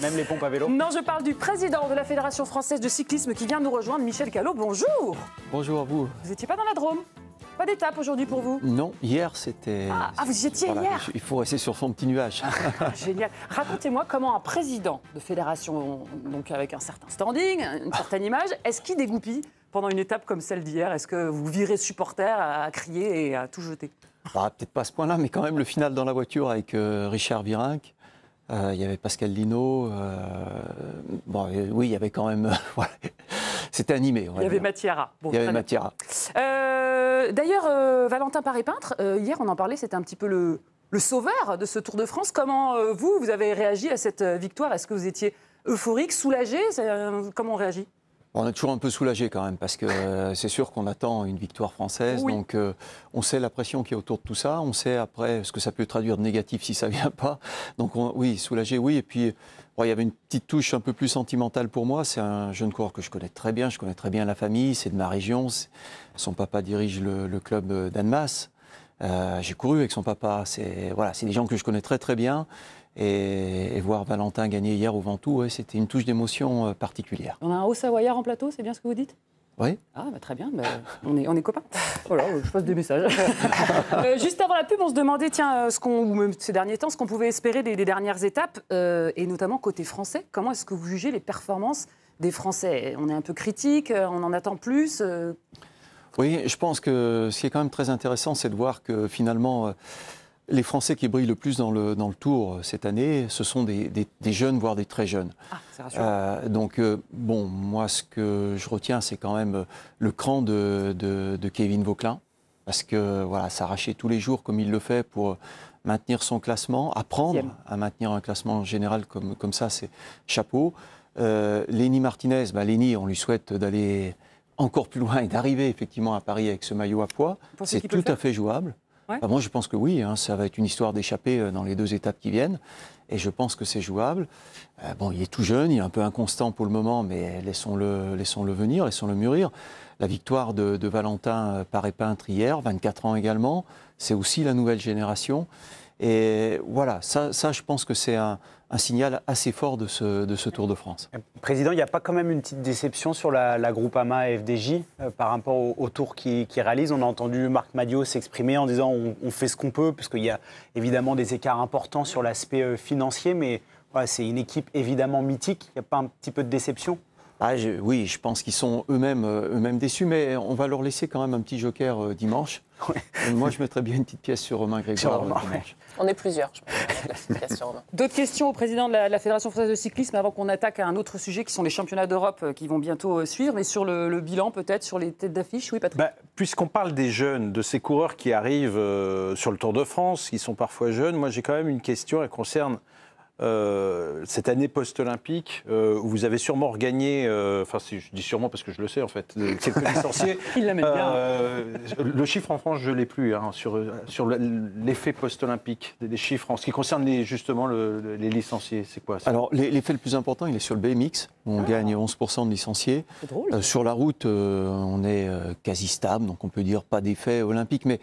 Même les pompes à vélo? Non, je parle du président de la Fédération française de cyclisme qui vient nous rejoindre, Michel Callot. Bonjour. Bonjour à vous. Vous n'étiez pas dans la Drôme? Pas d'étape aujourd'hui pour vous? Non, hier c'était... Ah, vous y étiez hier? Il faut rester sur son petit nuage. Génial. Racontez-moi comment un président de fédération, donc avec un certain standing, une certaine image, est-ce qu'il dégoupille pendant une étape comme celle d'hier? Est-ce que vous virez supporter à crier et à tout jeter? Peut-être pas à ce point-là, mais quand même le final dans la voiture avec Richard Virenque. Il y avait Pascal Lino. Oui, il y avait quand même... C'était animé. Il y avait matière. Il y avait matière. D'ailleurs, Valentin Paré-Peintre, hier on en parlait, c'était un petit peu le sauveur de ce Tour de France. Comment vous avez réagi à cette victoire? Est-ce que vous étiez euphorique, soulagé? Comment on réagit? On est toujours un peu soulagé quand même, parce que c'est sûr qu'on attend une victoire française. Oui. Donc on sait la pression qui est autour de tout ça. On sait après ce que ça peut traduire de négatif si ça ne vient pas. Donc oui, soulagé, oui. Et puis il y avait une petite touche un peu plus sentimentale pour moi. C'est un jeune coureur que je connais très bien. Je connais très bien la famille. C'est de ma région. Son papa dirige le club d'Annemasse. J'ai couru avec son papa. C'est des gens que je connais très très bien. Et voir Valentin gagner hier au Ventoux, ouais, c'était une touche d'émotion particulière. On a un Haut-Savoyard en plateau, c'est bien ce que vous dites? Oui. Ah, très bien, on est copains. Voilà, je passe des messages. Juste avant la pub, on se demandait, tiens, ces derniers temps, ce qu'on pouvait espérer des dernières étapes, et notamment côté français. Comment est-ce que vous jugez les performances des Français? On est un peu critique, on en attend plus. Oui, je pense que ce qui est quand même très intéressant, c'est de voir que finalement... les Français qui brillent le plus dans le Tour cette année, ce sont des jeunes, voire des très jeunes. Ah, c'est rassurant. Moi, ce que je retiens, c'est quand même le cran de Kevin Vauquelin, parce que s'arracher tous les jours comme il le fait pour maintenir son classement, apprendre à maintenir un classement général comme ça, c'est chapeau. Lenny Martinez, Lenny, on lui souhaite d'aller encore plus loin et d'arriver effectivement à Paris avec ce maillot à pois. C'est tout à fait jouable. Ouais. Moi, je pense que oui, ça va être une histoire d'échappée dans les 2 étapes qui viennent. Et je pense que c'est jouable. Il est tout jeune, il est un peu inconstant pour le moment, mais laissons-le venir, laissons-le mûrir. La victoire de Valentin Paré-Peintre hier, 24 ans également, c'est aussi la nouvelle génération. Et voilà, ça je pense que c'est un signal assez fort de ce Tour de France. Président, il n'y a pas quand même une petite déception sur la Groupama FDJ par rapport au Tour qui réalise? On a entendu Marc Madiot s'exprimer en disant on fait ce qu'on peut, parce qu'il y a évidemment des écarts importants sur l'aspect financier, mais c'est une équipe évidemment mythique. Il n'y a pas un petit peu de déception? Oui, je pense qu'ils sont eux-mêmes déçus, mais on va leur laisser quand même un petit joker dimanche. Ouais. Moi, je mettrais bien une petite pièce sur Romain Grégoire dimanche. On est plusieurs, je pense. D'autres questions au président de la Fédération française de cyclisme avant qu'on attaque à un autre sujet qui sont les championnats d'Europe qui vont bientôt suivre, mais sur le bilan peut-être, sur les têtes d'affiche. Oui, Patrick. Puisqu'on parle des jeunes, de ces coureurs qui arrivent sur le Tour de France, qui sont parfois jeunes, moi j'ai quand même une question, elle concerne cette année post-olympique où vous avez sûrement regagné, je dis sûrement parce que je le sais en fait, quelques licenciés. Il l'amène bien. Le chiffre en France, je ne l'ai plus, sur l'effet post-olympique, des chiffres en ce qui concerne justement les licenciés, c'est quoi ça? Alors l'effet le plus important, il est sur le BMX, où on gagne 11% de licenciés. C'est drôle. Sur la route, on est quasi stable, donc on peut dire pas d'effet olympique, mais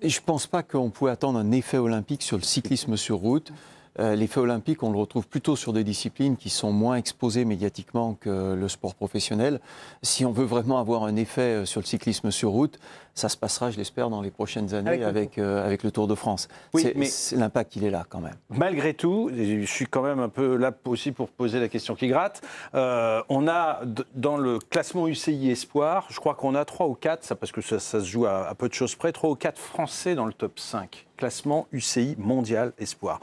je ne pense pas qu'on pouvait attendre un effet olympique sur le cyclisme sur route. L'effet olympique, on le retrouve plutôt sur des disciplines qui sont moins exposées médiatiquement que le sport professionnel. Si on veut vraiment avoir un effet sur le cyclisme sur route, ça se passera, je l'espère, dans les prochaines années avec le Tour de France. Oui, mais l'impact, il est là quand même. Malgré tout, je suis quand même un peu là aussi pour poser la question qui gratte. On a dans le classement UCI Espoir, je crois qu'on a 3 ou 4, parce que ça se joue à peu de choses près, 3 ou 4 Français dans le top 5. Classement UCI mondial Espoir.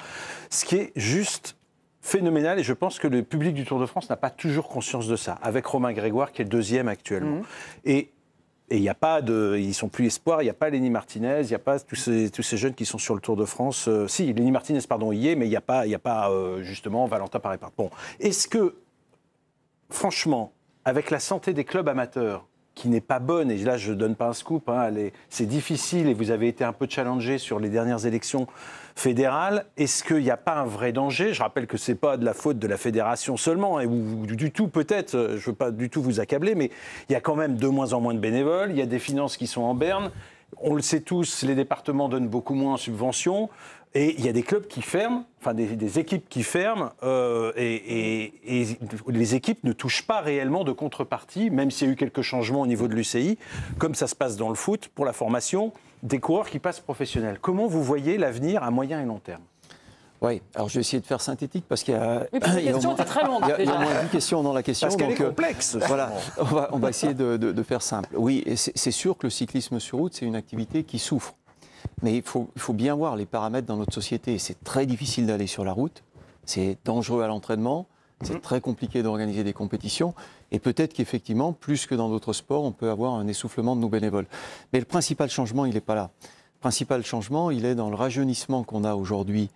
Ce qui est juste phénoménal, et je pense que le public du Tour de France n'a pas toujours conscience de ça, avec Romain Grégoire qui est le 2e actuellement. Et il n'y a pas ils ne sont plus Espoir, il n'y a pas Lenny Martinez, il n'y a pas tous ces jeunes qui sont sur le Tour de France. Si, Lenny Martinez, pardon, y est, mais il n'y a pas justement Valentin Paré-Peintre. Bon, est-ce que, franchement, avec la santé des clubs amateurs, qui n'est pas bonne, et là je ne donne pas un scoop, c'est difficile et vous avez été un peu challengé sur les dernières élections fédérales, est-ce qu'il n'y a pas un vrai danger? Je rappelle que ce n'est pas de la faute de la fédération seulement, ou du tout peut-être, je ne veux pas du tout vous accabler, mais il y a quand même de moins en moins de bénévoles, il y a des finances qui sont en berne. on le sait tous, les départements donnent beaucoup moins en subventions. Et il y a des clubs qui ferment, enfin des équipes qui ferment, et les équipes ne touchent pas réellement de contrepartie, même s'il y a eu quelques changements au niveau de l'UCI, comme ça se passe dans le foot pour la formation, des coureurs qui passent professionnels. Comment vous voyez l'avenir à moyen et long terme ? Oui, alors je vais essayer de faire synthétique parce qu'il y a. Oui, parce que la question était très longue. Il y a au moins 10 questions dans la question. Parce qu'elle est donc, complexe. Voilà, on va essayer de faire simple. Oui, et c'est sûr que le cyclisme sur route, c'est une activité qui souffre. Mais il faut bien voir les paramètres dans notre société. C'est très difficile d'aller sur la route, c'est dangereux à l'entraînement, c'est très compliqué d'organiser des compétitions. Et peut-être qu'effectivement, plus que dans d'autres sports, on peut avoir un essoufflement de nos bénévoles. Mais le principal changement, il n'est pas là. Le principal changement, il est dans le rajeunissement qu'on a aujourd'hui,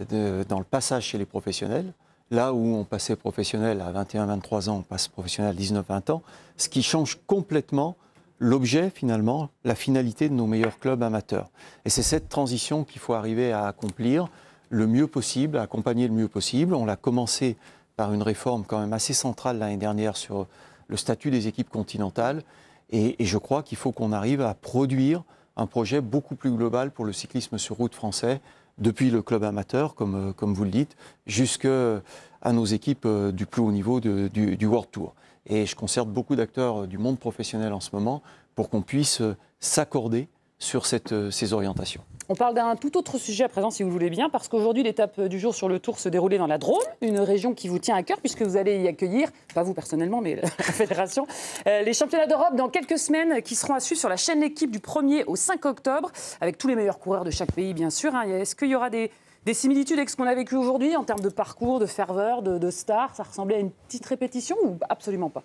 dans le passage chez les professionnels. Là où on passait professionnel à 21-23 ans, on passe professionnel à 19-20 ans, ce qui change complètement l'objet, finalement, la finalité de nos meilleurs clubs amateurs. Et c'est cette transition qu'il faut arriver à accomplir le mieux possible, à accompagner le mieux possible. On l'a commencé par une réforme quand même assez centrale l'année dernière sur le statut des équipes continentales. Et je crois qu'il faut qu'on arrive à produire un projet beaucoup plus global pour le cyclisme sur route français, depuis le club amateur, comme vous le dites, jusqu'à nos équipes du plus haut niveau du World Tour. Et je concerte beaucoup d'acteurs du monde professionnel en ce moment pour qu'on puisse s'accorder sur ces orientations. On parle d'un tout autre sujet à présent, si vous le voulez bien, parce qu'aujourd'hui, l'étape du jour sur le Tour se déroulait dans la Drôme, une région qui vous tient à cœur, puisque vous allez y accueillir, pas vous personnellement, mais la fédération, les championnats d'Europe dans quelques semaines qui seront à suivre sur la chaîne L'équipe du 1er au 5 octobre, avec tous les meilleurs coureurs de chaque pays, bien sûr. Est-ce qu'il y aura des similitudes avec ce qu'on a vécu aujourd'hui en termes de parcours, de ferveur, de stars? Ça ressemblait à une petite répétition ou absolument pas?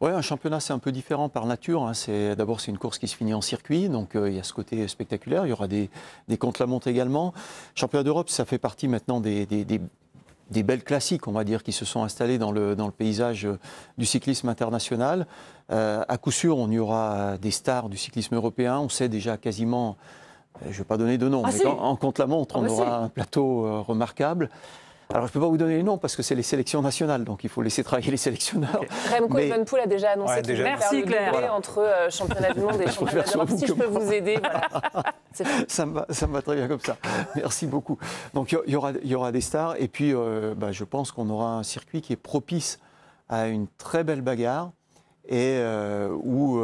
Oui, un championnat, c'est un peu différent par nature. D'abord, c'est une course qui se finit en circuit, donc il y a ce côté spectaculaire. Il y aura des contre-la-montre également. Championnat d'Europe, ça fait partie maintenant des belles classiques, on va dire, qui se sont installés dans le paysage du cyclisme international. À coup sûr, on y aura des stars du cyclisme européen. On sait déjà quasiment, je ne vais pas donner de nom, mais en contre-la-montre, on aura un plateau remarquable. Alors, je ne peux pas vous donner les noms parce que c'est les sélections nationales, donc il faut laisser travailler les sélectionneurs. Remco Evenepoel a déjà annoncé qu'il voulait faire le Claire. doublé entre championnat du monde et championnat d'Europe. Si je peux vous aider, voilà. Ça me va très bien comme ça. Merci beaucoup. Donc, il y aura des stars et puis je pense qu'on aura un circuit qui est propice à une très belle bagarre et où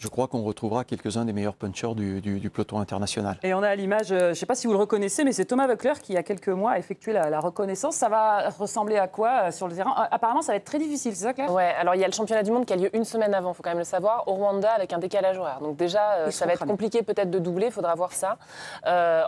je crois qu'on retrouvera quelques-uns des meilleurs punchers du peloton international. Et on a à l'image, je ne sais pas si vous le reconnaissez, mais c'est Thomas Voeckler qui, il y a quelques mois, a effectué la reconnaissance. Ça va ressembler à quoi sur le terrain? Apparemment, ça va être très difficile, c'est ça, Claire? Ouais, alors il y a le championnat du monde qui a lieu une semaine avant, il faut quand même le savoir, au Rwanda, avec un décalage horaire. Donc déjà, ça va être compliqué peut-être de doubler, il faudra voir ça.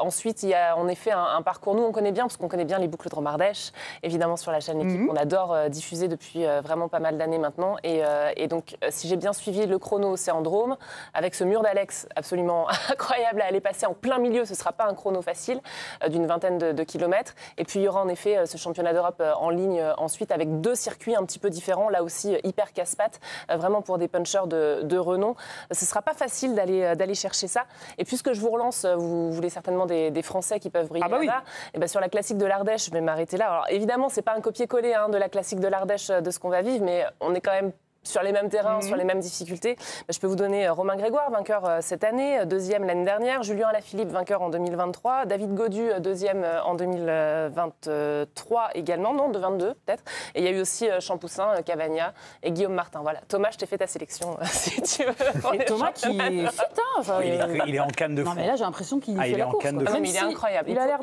Ensuite, il y a en effet un parcours, nous on connaît bien, parce qu'on connaît bien les boucles de Romardèche, évidemment sur la chaîne L'équipe, qu'on adore diffuser depuis vraiment pas mal d'années maintenant. Et donc, si j'ai bien suivi le chrono, c'est en Drôme, avec ce mur d'Alex absolument incroyable à aller passer en plein milieu. Ce ne sera pas un chrono facile d'une vingtaine de kilomètres. Et puis il y aura en effet ce championnat d'Europe en ligne ensuite avec deux circuits un petit peu différents, là aussi hyper casse-pattes, vraiment pour des punchers de renom. Ce ne sera pas facile d'aller chercher ça. Et puisque je vous relance, vous voulez certainement des Français qui peuvent briller là-bas. Et bien sur la classique de l'Ardèche, je vais m'arrêter là. Alors évidemment, ce n'est pas un copier-coller de la classique de l'Ardèche de ce qu'on va vivre, mais on est quand même sur les mêmes terrains, sur les mêmes difficultés. Je peux vous donner Romain Grégoire, vainqueur cette année, deuxième l'année dernière, Julien Alaphilippe, vainqueur en 2023, David Gaudu, deuxième en 2023 également, non, de 22 peut-être. Et il y a eu aussi Champoussin, Cavagna et Guillaume Martin. Voilà, Thomas, je t'ai fait ta sélection, si tu veux. Et Thomas qui est fit, il est en canne de fond. Non, mais là, j'ai l'impression qu'il fait la course. Ah, mais il est incroyable. Il a l'air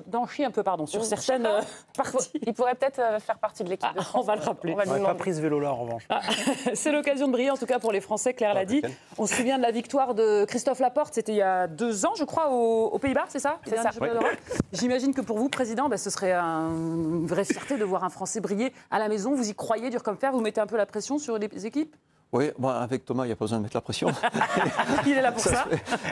d'en chier un peu, sur certaines parties. Il pourrait peut-être faire partie de l'équipe de France. On va le rappeler. On n'a pas pris ce vélo-là, en revanche. C'est l'occasion de briller, en tout cas pour les Français, Claire l'a dit. On se souvient de la victoire de Christophe Laporte, c'était il y a 2 ans, je crois, aux Pays-Bas, c'est ça? C'est ça. Oui. J'imagine que pour vous, Président, ce serait une vraie fierté de voir un Français briller à la maison. Vous y croyez, dur comme fer, vous mettez un peu la pression sur les équipes? Oui, avec Thomas, il n'y a pas besoin de mettre la pression. Il est là pour ça.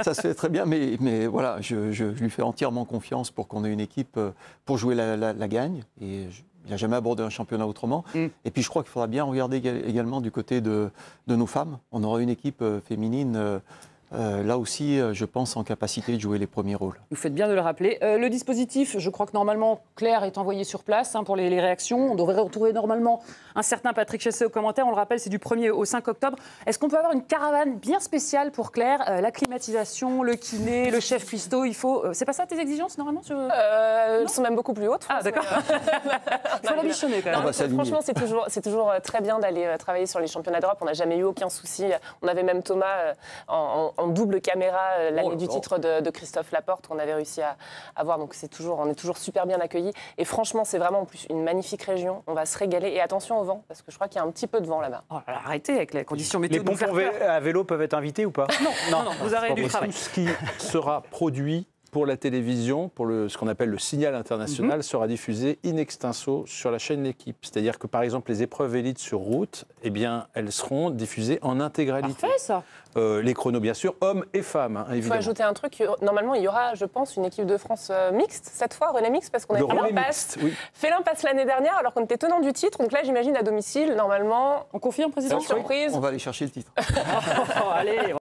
Ça se fait très bien, mais voilà, je lui fais entièrement confiance pour qu'on ait une équipe pour jouer la gagne. Et il n'a jamais abordé un championnat autrement. Et puis je crois qu'il faudra bien regarder également du côté de nos femmes. On aura une équipe féminine là aussi, je pense, en capacité de jouer les premiers rôles. Vous faites bien de le rappeler. Le dispositif, je crois que normalement, Claire est envoyée sur place pour les réactions. On devrait retrouver normalement un certain Patrick Chessé aux commentaires. On le rappelle, c'est du 1er au 5 octobre. Est-ce qu'on peut avoir une caravane bien spéciale pour Claire? La climatisation, le kiné, le chef cuistot, il faut... c'est pas ça tes exigences, normalement Elles sont même beaucoup plus hautes. Ah, d'accord. Il faut la bichonner, quand même. Franchement, c'est toujours très bien d'aller travailler sur les championnats d'Europe. On n'a jamais eu aucun souci. On avait même Thomas en double caméra l'année du titre de Christophe Laporte qu'on avait réussi à voir. Donc on est toujours super bien accueillis. Et franchement, c'est vraiment en plus une magnifique région. On va se régaler. Et attention au vent, parce que je crois qu'il y a un petit peu de vent là-bas. Oh, arrêtez avec les conditions météo. Les pompons à vélo peuvent être invités ou pas? Non, vous arrêtez du travail. Tout ce qui sera produit pour la télévision, pour ce qu'on appelle le signal international, sera diffusé in extenso sur la chaîne L'Équipe. C'est-à-dire que, par exemple, les épreuves élites sur route, eh bien, elles seront diffusées en intégralité. Parfait, ça. Les chronos, bien sûr, hommes et femmes, Il évidemment. faut ajouter un truc. Normalement, il y aura, je pense, une équipe de France mixte, cette fois, relais mixte, parce qu'on avait Félin passe l'année dernière, alors qu'on était tenant du titre. Donc là, j'imagine, à domicile, normalement... On confirme, président? Surprise. On va aller chercher le titre. Allez.